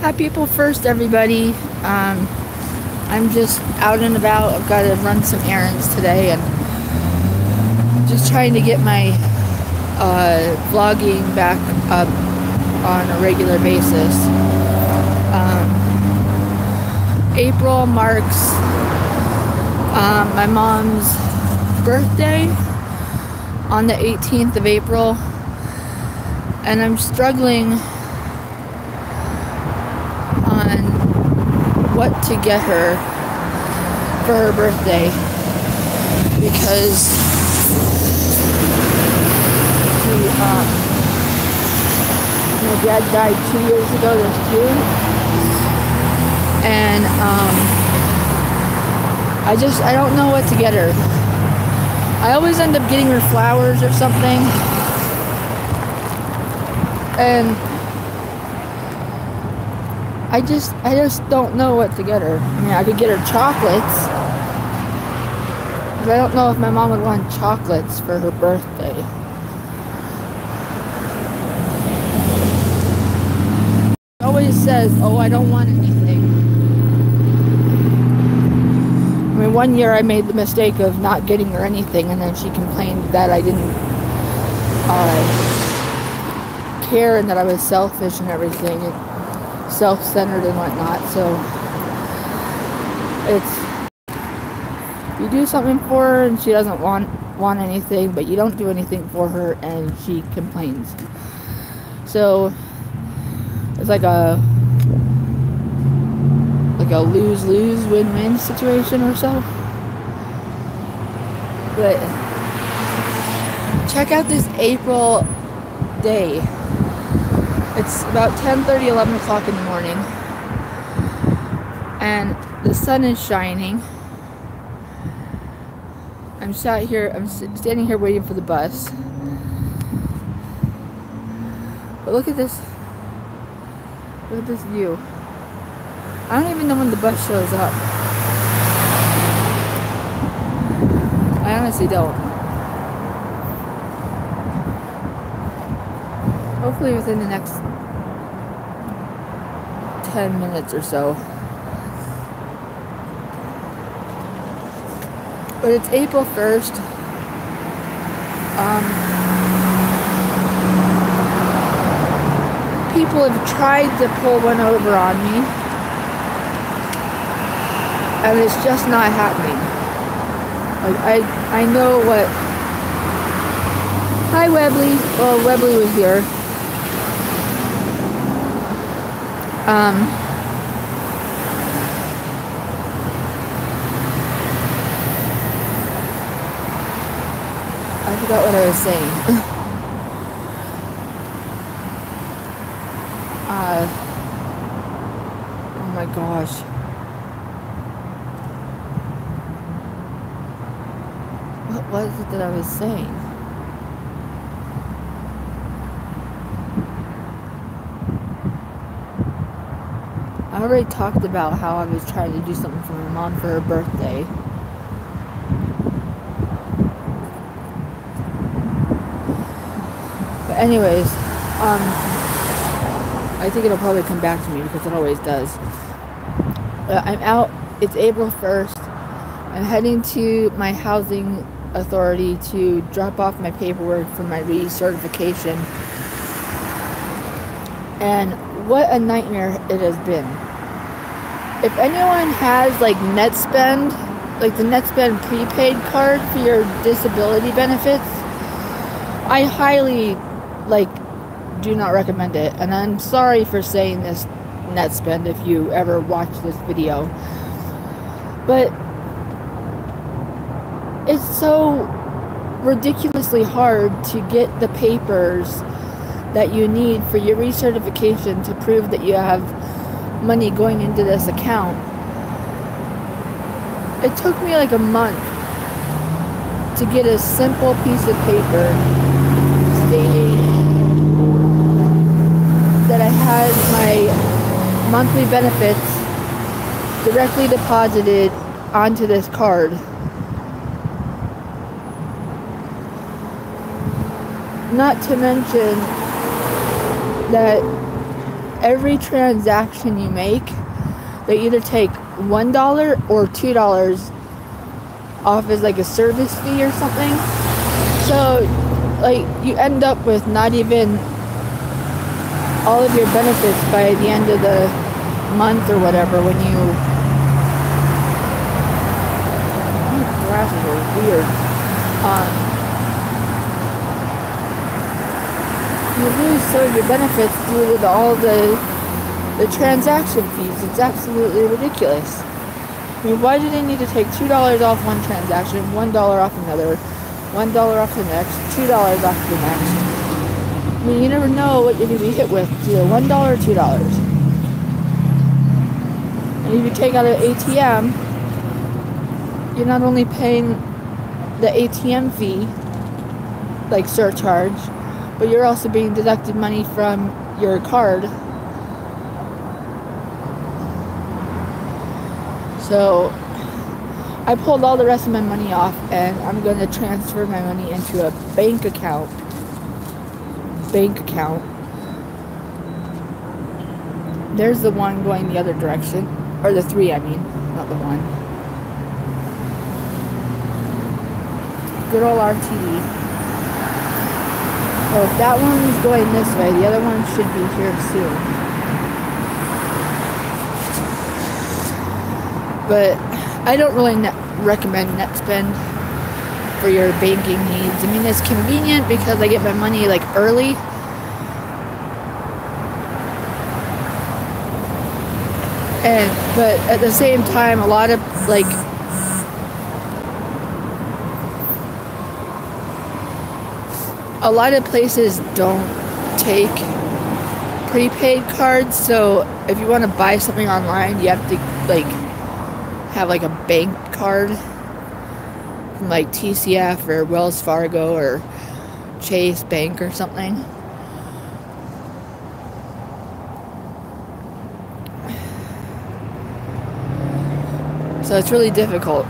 Happy April 1st, everybody. I'm just out and about. I've got to run some errands today and just trying to get my vlogging back up on a regular basis. April marks my mom's birthday on the 18th of April, and I'm struggling on what to get her for her birthday because my dad died 2 years ago this June, and I don't know what to get her. I always end up getting her flowers or something, and I just don't know what to get her. I mean, I could get her chocolates, but I don't know if my mom would want chocolates for her birthday. She always says, "Oh, I don't want anything." I mean, one year I made the mistake of not getting her anything, and then she complained that I didn't care and that I was selfish and everything. Self-centered and whatnot. So it's, you do something for her and she doesn't want anything, but you don't do anything for her and she complains. So it's like a lose-lose win-win situation or so. But check out this April day. It's about 10:30, 11 o'clock in the morning, and the sun is shining. I'm standing here waiting for the bus. But look at this. Look at this view. I don't even know when the bus shows up. I honestly don't. Hopefully within the next 10 minutes or so. But it's April 1st. People have tried to pull one over on me, and it's just not happening. Like, I know what... Hi, Webley. Well, Webley was here. I forgot what I was saying. Oh my gosh. What was it that I was saying? I already talked about how I was trying to do something for my mom for her birthday. But anyways, I think it'll probably come back to me because it always does. I'm out. It's April 1st. I'm heading to my housing authority to drop off my paperwork for my recertification. And what a nightmare it has been. If anyone has like NetSpend, like the NetSpend prepaid card for your disability benefits, I highly do not recommend it. And I'm sorry for saying this, NetSpend, if you ever watch this video, but it's so ridiculously hard to get the papers that you need for your recertification to prove that you have money going into this account. It took me like a month to get a simple piece of paper stating that I had my monthly benefits directly deposited onto this card. Not to mention that every transaction you make, they either take $1 or $2 off as like a service fee or something. So like you end up with not even all of your benefits by the end of the month or whatever when you... These glasses are weird. You lose some of your benefits due to all the transaction fees. It's absolutely ridiculous. I mean, why do they need to take $2 off one transaction, $1 off another, $1 off the next, $2 off the next? I mean, you never know what you're going to be hit with. It's either $1 or $2. And if you take out an ATM, you're not only paying the ATM fee, like surcharge, but you're also being deducted money from your card. So I pulled all the rest of my money off, and I'm going to transfer my money into a bank account. There's the one going the other direction, or the three, I mean, not the one. Good old RTD. So if that one's going this way, the other one should be here soon. But I don't really recommend NetSpend for your banking needs. I mean, it's convenient because I get my money like early. But at the same time, a lot of places don't take prepaid cards, so if you want to buy something online, you have to have a bank card from like TCF or Wells Fargo or Chase Bank or something. So it's really difficult.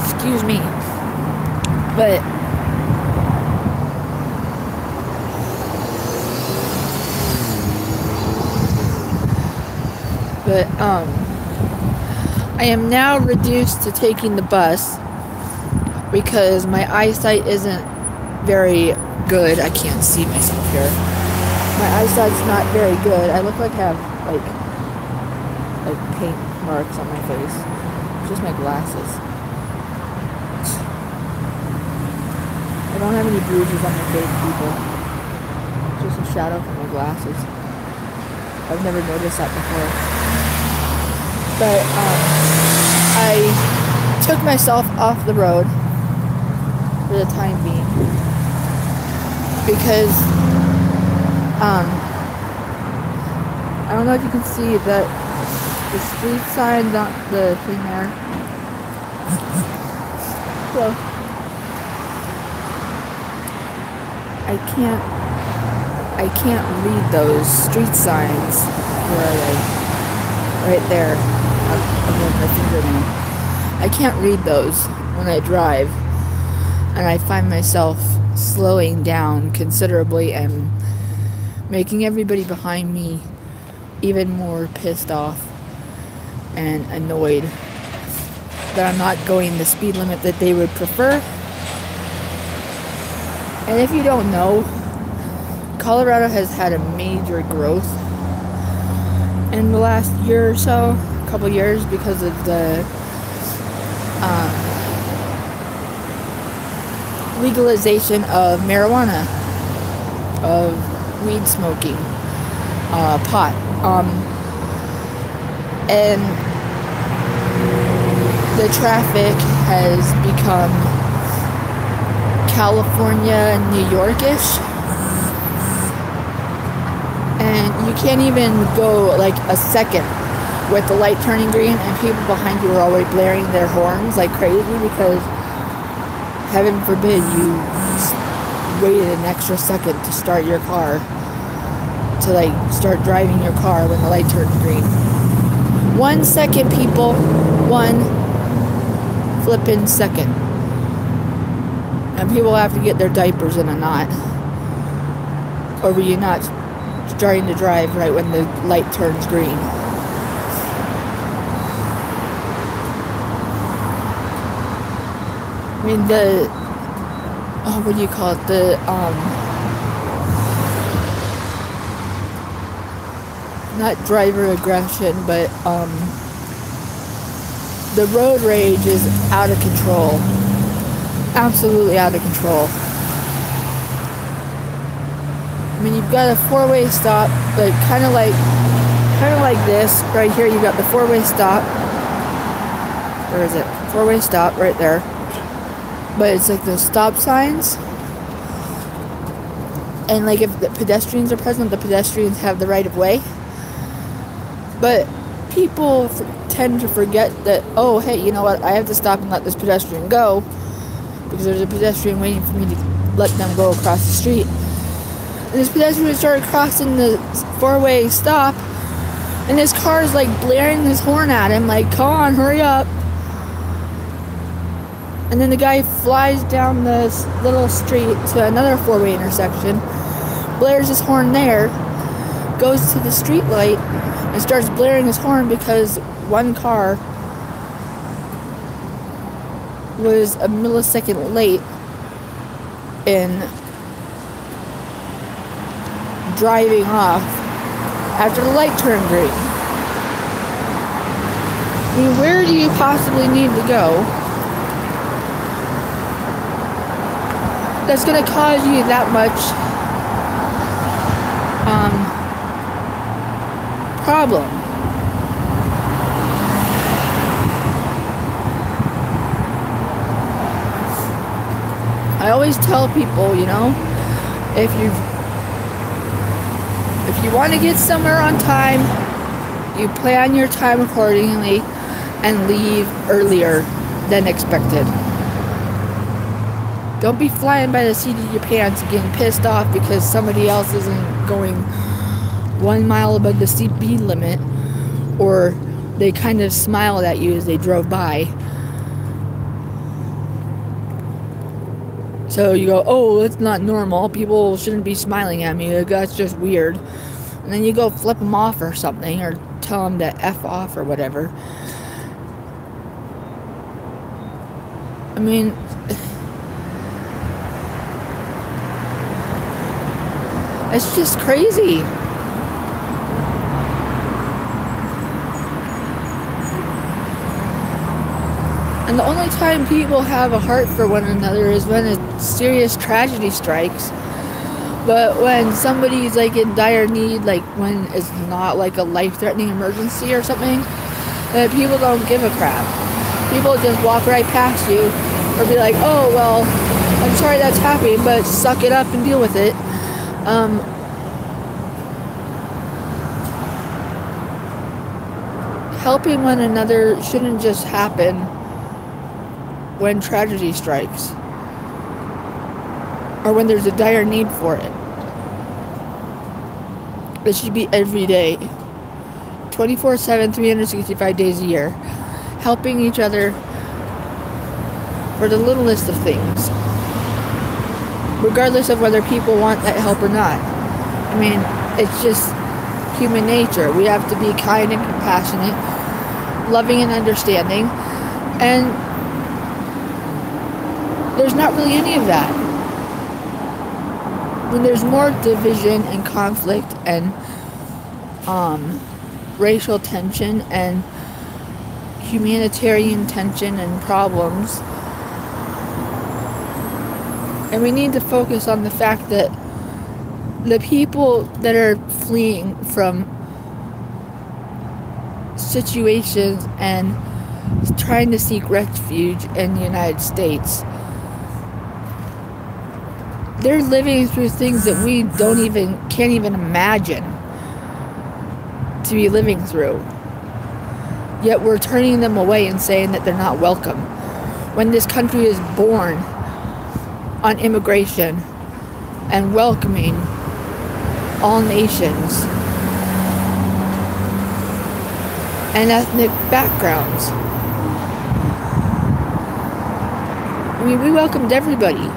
Excuse me. But I am now reduced to taking the bus because my eyesight isn't very good. I can't see myself here. My eyesight's not very good. I look like I have like paint marks on my face. It's just my glasses. I don't have any bruises on my face, people. It's just a shadow from my glasses. I've never noticed that before. But I took myself off the road for the time being because I don't know if you can see that the street sign, not the thing there. So I can't read those street signs. Where are they? Right there. I'm with my finger now. I can't read those when I drive, and I find myself slowing down considerably and making everybody behind me even more pissed off and annoyed that I'm not going the speed limit that they would prefer. And if you don't know, Colorado has had a major growth in the last year or so, a couple years, because of the legalization of marijuana, of weed smoking, pot, and the traffic has become California, New York-ish, and you can't even go like a second with the light turning green and people behind you are already blaring their horns like crazy because, heaven forbid, you waited an extra second to start your car to like start driving your car when the light turns green. 1 second, people. 1 flippin' second. And people have to get their diapers in a knot. Or were you not starting to drive right when the light turns green? I mean, what do you call it? Not driver aggression, but, the road rage is out of control. Absolutely out of control. I mean, you've got a four-way stop, but kind of like this right here. You've got the four-way stop. Where is it? Four-way stop right there. But it's like the stop signs. And like if the pedestrians are present, the pedestrians have the right of way. But people tend to forget that, oh, hey, you know what? I have to stop and let this pedestrian go because there's a pedestrian waiting for me to let them go across the street. And this pedestrian started crossing the four-way stop, and this car is like blaring his horn at him, like, come on, hurry up. And then the guy flies down this little street to another four-way intersection, blares his horn there, goes to the street light, and starts blaring his horn because one car was a millisecond late in driving off after the light turned green. I mean, where do you possibly need to go that's going to cause you that much problem? I always tell people, you know, if you want to get somewhere on time, you plan your time accordingly and leave earlier than expected. Don't be flying by the seat of your pants and getting pissed off because somebody else isn't going 1 mile above the speed limit, or they kind of smiled at you as they drove by. So you go, oh, that's not normal. People shouldn't be smiling at me. That's just weird. And then you go flip them off or something, or tell them to F off or whatever. I mean, it's just crazy. And the only time people have a heart for one another is when a serious tragedy strikes. But when somebody's like in dire need, like when it's not like a life-threatening emergency or something, people don't give a crap. People just walk right past you or be like, oh, well, I'm sorry that's happening, but suck it up and deal with it. Helping one another shouldn't just happen when tragedy strikes, or when there's a dire need for it. It should be every day, 24/7, 365 days a year, helping each other for the littlest of things, regardless of whether people want that help or not. I mean, it's just human nature. We have to be kind and compassionate, loving and understanding, and there's not really any of that. When there's more division and conflict and racial tension and humanitarian tension and problems, and we need to focus on the fact that the people that are fleeing from situations and trying to seek refuge in the United States, they're living through things that we can't even imagine to be living through. Yet we're turning them away and saying that they're not welcome, when this country is born on immigration and welcoming all nations and ethnic backgrounds. I mean, we welcomed everybody.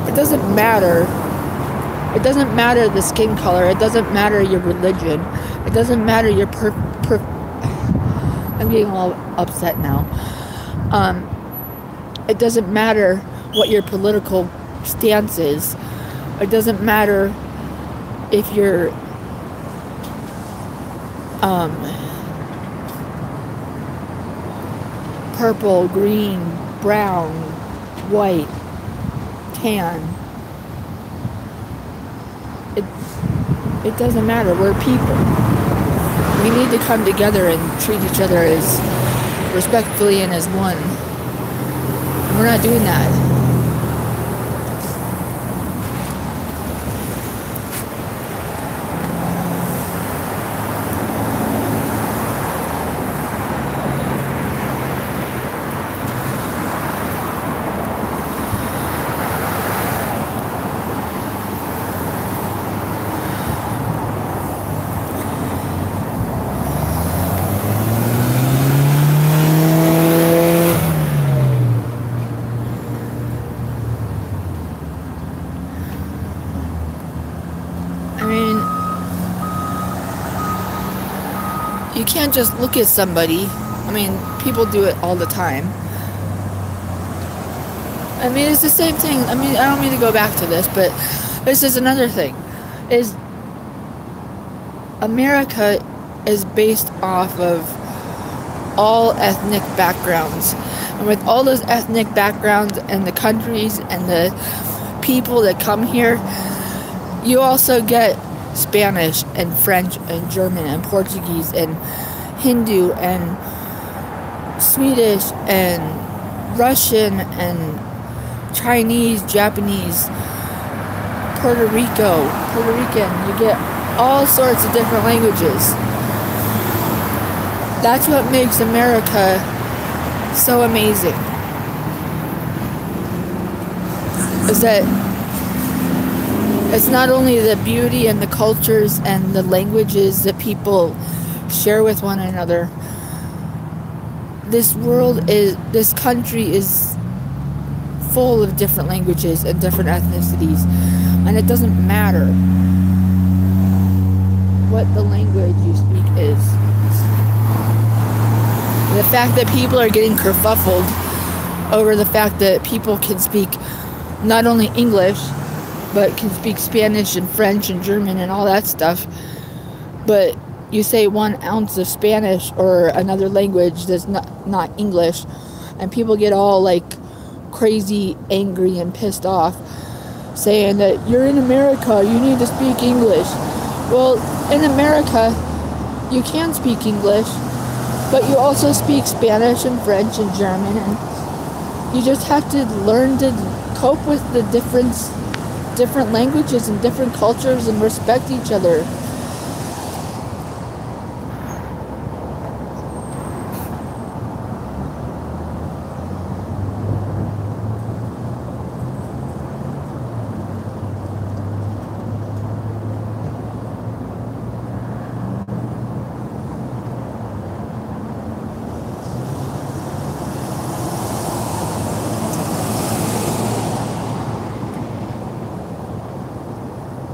It doesn't matter. It doesn't matter the skin color. It doesn't matter your religion. It doesn't matter your I'm getting all upset now. It doesn't matter what your political stance is. It doesn't matter if you're purple, green, brown, white, tan. It doesn't matter. We're people. We need to come together and treat each other as respectfully and as one. And we're not doing that. You can't just look at somebody. I mean, people do it all the time. I mean, it's the same thing. I mean, I don't mean to go back to this, but this is another thing. Is America is based off of all ethnic backgrounds. And with all those ethnic backgrounds and the countries and the people that come here, you also get Spanish and French and German and Portuguese and Hindu and Swedish and Russian and Chinese, Japanese, Puerto Rican. You get all sorts of different languages. That's what makes America so amazing. Is that it's not only the beauty and the cultures and the languages that people share with one another. This country is full of different languages and different ethnicities. And it doesn't matter what the language you speak is. The fact that people are getting kerfuffled over the fact that people can speak not only English, but can speak Spanish and French and German and all that stuff. But you say 1 ounce of Spanish or another language that's not English, and people get all like crazy, angry, and pissed off, saying that you're in America, you need to speak English. Well, in America, you can speak English, but you also speak Spanish and French and German, and you just have to learn to cope with the different languages and different cultures and respect each other.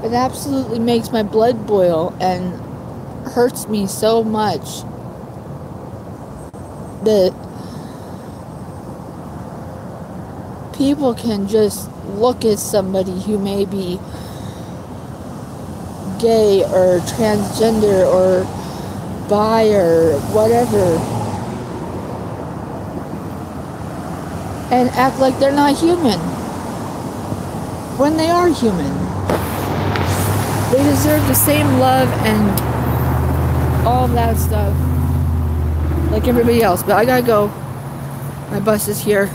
It absolutely makes my blood boil and hurts me so much that people can just look at somebody who may be gay or transgender or bi or whatever and act like they're not human when they are human. They deserve the same love and all that stuff like everybody else. But I gotta go. My bus is here.